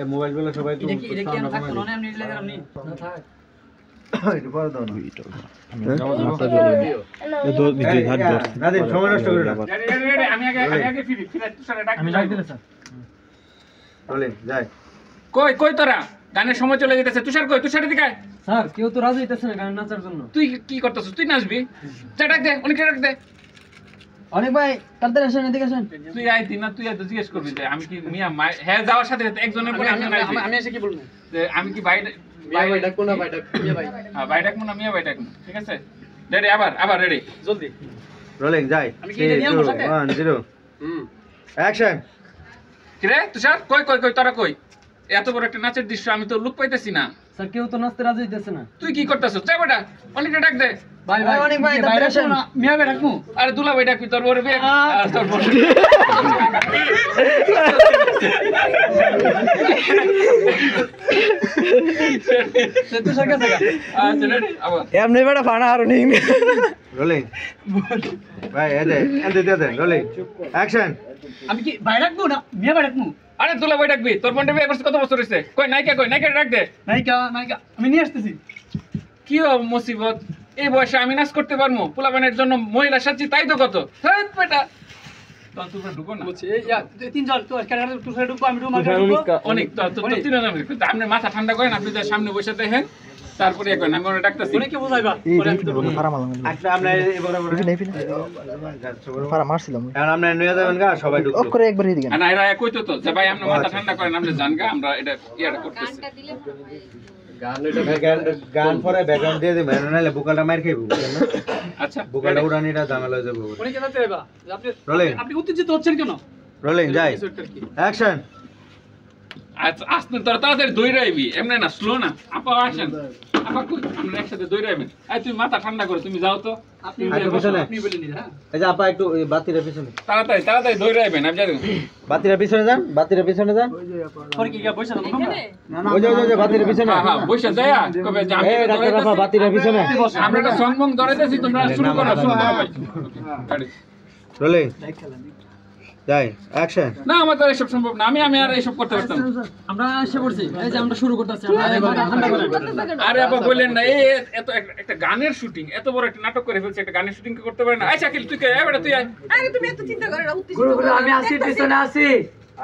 এই মোবাইলগুলো সবাই তো এটা কি আমি থাকতো না আমি নিলে আপনি না থাক এটা পরে দাও না নাদিম সময় নষ্ট করে না রেডি আমি আগে ফিরি তুষারে ডাক আমি ডাক দিলে স্যার চলে যাই কই তোরা গানের সময় চলে যেতেছে তুষার কই তুষার দিকে আয়। স্যার কেউ তো রাজি হইতেছে না গান নাচার জন্য তুই কি করতেছিস তুই নাচবি যা ডাক দে অনেক ডাক দে অনেক ভাই তাড়াতাড়ি আসেন এদিকে আসেন তুই আইতি না তুই এত জিজ্ঞেস করবি যে আমি কি মিয়া হ্যাঁ যাওয়ার সাথে সাথে একজনের পরে একজন আইবে আমি এসে কি বলবো আমি কি ভাই ভাই ডাক কোন ভাই ডাক মিয়া ভাই হ্যাঁ ভাই ডাক না মিয়া ভাই ডাক ঠিক আছে রেডি আবার রেডি জলদি রোলিং যাই আমি কি এটা নিয়ে আমার সাথে 1 0 অ্যাকশন কি রে তুষার কই তোরা কই এত বড় একটা নাচের দৃশ্য আমি তো লুক পাইতেছি না স্যার কেউ তো নাচতে রাজি হইতেছে না তুই কি করতেছিস যা বেটা অনেকটা ডাক দে ভাই অনেক ভাই তাড়াতাড়ি আসেন মিয়া ভাই ডাকমু আরে দুলা ভাই ডাকবি তোর ওরে বিয়ে আর তোর বড় সেতু সরকার থেকে আচ্ছা রেডি আবার এমনি বেটা ফানা আর নেই রোলিং ভাই এদে দে রোলিং অ্যাকশন আমি কি ভাই ডাকবো না মিয়া ভাই ডাকমু আরে দুলা ভাই ডাকবি তোর বোনটা বিয়ে করছিস কত বছর হইছে কই নাইকা ডাক দে নাইকা আমি নিয়ে আসতেছি কি মুসিবত এই বয়সে আমি নাচ করতে পারবো পোলাপানের জন্য মহিলা সাচ্ছি তাই তো কত হেৎ বেটা তখন তুই ঢুকো না বলছি ইয়া তিনজন তো আজকে তুই সাইড ঢুকবো আমি ঢুকবো অনেক তো তিন আপনি মাথা ঠান্ডা করেন আপনি যা সামনে বসে দেখেন তারপরে এখন আমি ওরা ডাকতেছি অনেকে বুঝাইবা একটা আমরা এবারে পারা মারছিলাম এখন আমরা নিয়ে যাবেন গা সবাই ঢুকবো অফ করে একবার এদিকে না এরা কইতো তো যে ভাই আপনি মাথা ঠান্ডা করেন আপনি জান গা আমরা এটা ইয়াটা করতেছি গান পরে ব্যাকগ্রাউন্ড দিয়ে দিবেন নাহলে বুকালটা মার খাইবো বুঝছেন না আচ্ছা বুকালটা উড়ানিটা ঝামেলা হয়ে যাবে অনেকে জানতে পারবা আপনি রোলিং আপনি উত্তেজিত হচ্ছেন কেন রোলিং যাই অ্যাকশন আচ্ছা আসতে তোরা তাড়াতাড়ি দৌড়ে আইবি এমনি না স্লো না আপা আসেন আপা কই আমরা একসাথে দৌড়ে আইবেন এই তুমি মাথা ঠান্ডা করো তুমি যাও তো আপনি আপনি বলে নিন হ্যাঁ এই যে আপা একটু বাতির পিছনে তাড়াতাড়ি দৌড়ে আইবেন আমি জানি বাতির পিছনে যান পরে কি বসে না ওই যে বাতির পিছনে হ্যাঁ বসে যায়া কবে যে আমি এই ডাক্তার আপা বাতির পিছনে আমরা একটা সংবং ধরেতেছি তোমরা শুরু করো ভাই রোলিং যাই অ্যাকশন না আমাদের এসব সম্ভব না আমি আর এসব করতে পারতাম না। আমরা এসে পড়ছি এই যে আমরা শুরু করতেছি ঠান্ডা করে আরে আপা বললেন না এই এত একটা গানের শুটিং এত বড় একটা নাটক করে ফেলছে একটা গানের শুটিং করতে পারে না আচ্ছা শাকিল তুই কে এবারে তুই আয় আরে তুমি এত চিন্তা করে না উত্তেজিত গুরু আমি আসি পিছনে আসি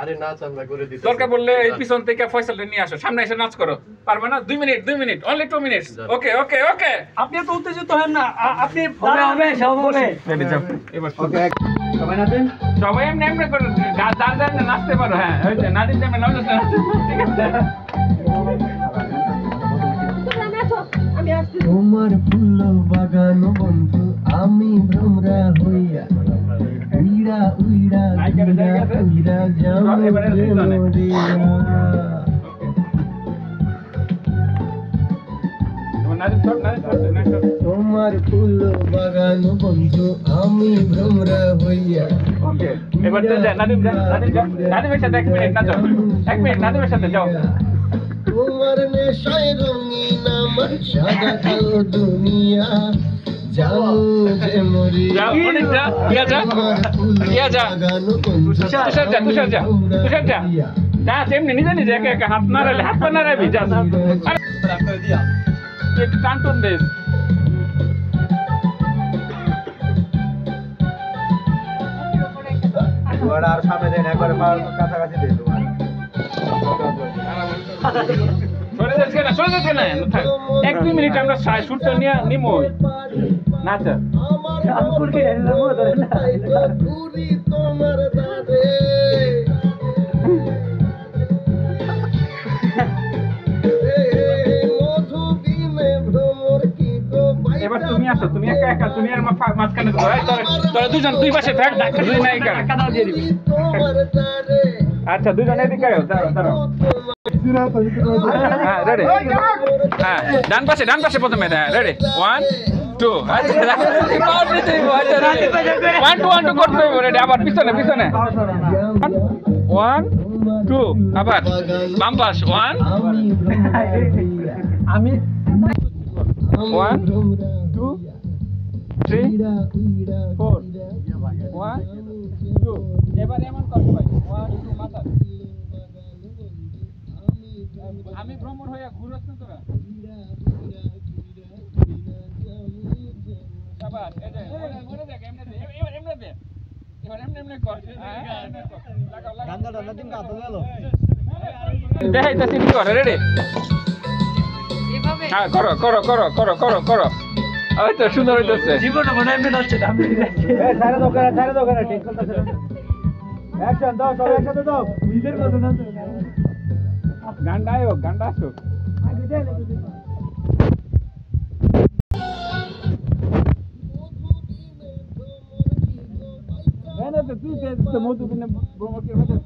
আরে নাচ আমরা করে দিতে দরকার বললে এই পিছন থেকে ফয়সালটা নিয়ে আসো সামনে এসে নাচ করো পারবে না 2 মিনিট অনলি 2 মিনিটস ওকে আপনি তো উত্তেজিত হন না আপনি হবে সব হবে রেডি যাও এবার ওকে সবাই নাচেন সবাই এমনি করে দাঁড় নাচতে পারো হ্যাঁ ওই যে নাদিম জামে নাচতে ঠিক আছে তোমরা নাচো আমি আসছি তোমার ফুল বাগান বন্ধু আমি ভ্রমরা হইয়া উইরা উইরা উইরা যাও তোমার ফুল বাগান বন্ধু আমি ভ্রমরা হইয়া ওকে এবার যা নাদিমের সাথে 1 মিনিট নাচো 1 মিনিট নাদিমের সাথে যাও তোমার নেশায় রঙিন আমার সাদা কালো দুনিয়া যাও যে মরি যাও অনেক যা ইয়া যা তুষার যা যা তেমনি নিজে একা হাত নাড়ালে হাত পা নাড়াবি যা একটু টান দেস তোমার আর সামনে দেন একবার কাছাকাছি দেন তোমার সরে যাচ্ছে না 1-2 মিনিট আমরা শুটটা নিয়ে নিমো নাচা তোমার দাদে এবার তুমি আসো তুমি একা তুমি আর মাঝখানে তোরা দুজন দুই পাশে থাক ধাক্কা দুই নাই কাদা দিয়ে দিবি আচ্ছা দুজন এদিকে আয় দাঁড়াও হ্যাঁ রেডি হ্যাঁ ডান পাশে প্রথমে রেডি 1 2 আচ্ছা 1 2 করতে হবে রেডি আবার পিছনে 1 2 আবার বাম পাশ 1 আমি 1 2 3 4 1 2 এবার এমন করতে ভাই 1 2 মাথা আমি ভ্রমণ হয়ে ঘুরছ না তোরা শাবাশ এই যে মনে দেখ এমনে দে এবার এমনে দে এবার এমনে কর লাগাও লাগাও গান্দাটা নদীম কাত গেল দেখাই তা সিটি কর রেডি এভাবে হ্যাঁ করো করো করো করো করো করো ওই তো সুন্দর হইতেছে জীবনটা মনে হয় এমনি নাচছে না, আমি এই ছাড়ে দাও করে ঠিক চলতেছে অ্যাকশন দাও সবাই একসাথে দাও নিজের কথা না তো। গান্ডা আয়ো গান্ডা আসো আগে দেন এনে তো তুই তে মধু বিনে ব্রহ্মকে মধ্যে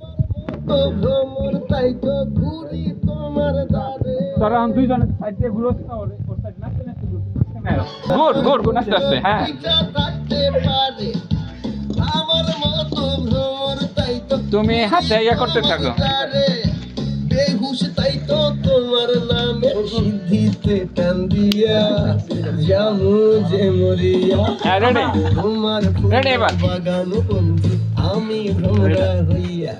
তো ভ্রমর তাই তো ঘুরি তোমার দ্বারে তোরা আম দুইজন সাইড দিয়ে ঘুরছ না ওর সাইড নাচতে নাচতে ঘুর ঘুর ঘুর নাচতে নাচতে হ্যাঁ ইচ্ছা থাকতে পারে আমার মতো ভ্রমর তাই তো তুমি হাতে ইয়া করতে থাকো দ্বারে বেহুশ তাই তো তোমার নামে সিদ্ধিতে টান দিয়া জামু যে মরিয়া হ্যাঁ রেডি তোমার Ready এবার। বাগান বন্ধু আমি ভ্রমরা হইয়া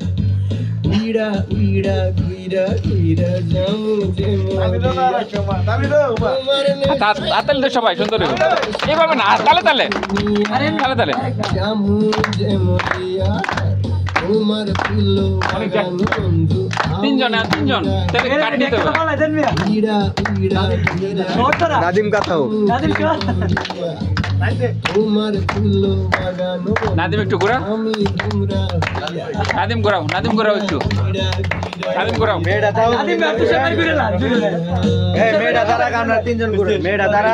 উইড়া উইড়া ঘুইরা ঘুইরা জামু যে মরিয়া তোমার তালে তো সবাই সুন্দর হইব এইভাবে না তালে তালে তালে তালে জামু যে মরিয়া তোমার ফুল বাগান বন্ধু তিনজন তাহলে কাট নিতে হবে বলা দেন মিয়া উইড়া উইড়া ঘুইরা নটরা নাদিম কাতাও দাদির কি তোমার ফুল বাগান বন্ধু নাদিম একটু ঘোরা আমি ভ্রমরা হইয়া নাদিম ঘোরাও একটু নাদিম ঘোরাও মেয়েটা দাও দাদি মে তুই সবাই করে না জুড়ে এই মেয়েটা তারা আমরা তিনজন করে মেয়েটা তারা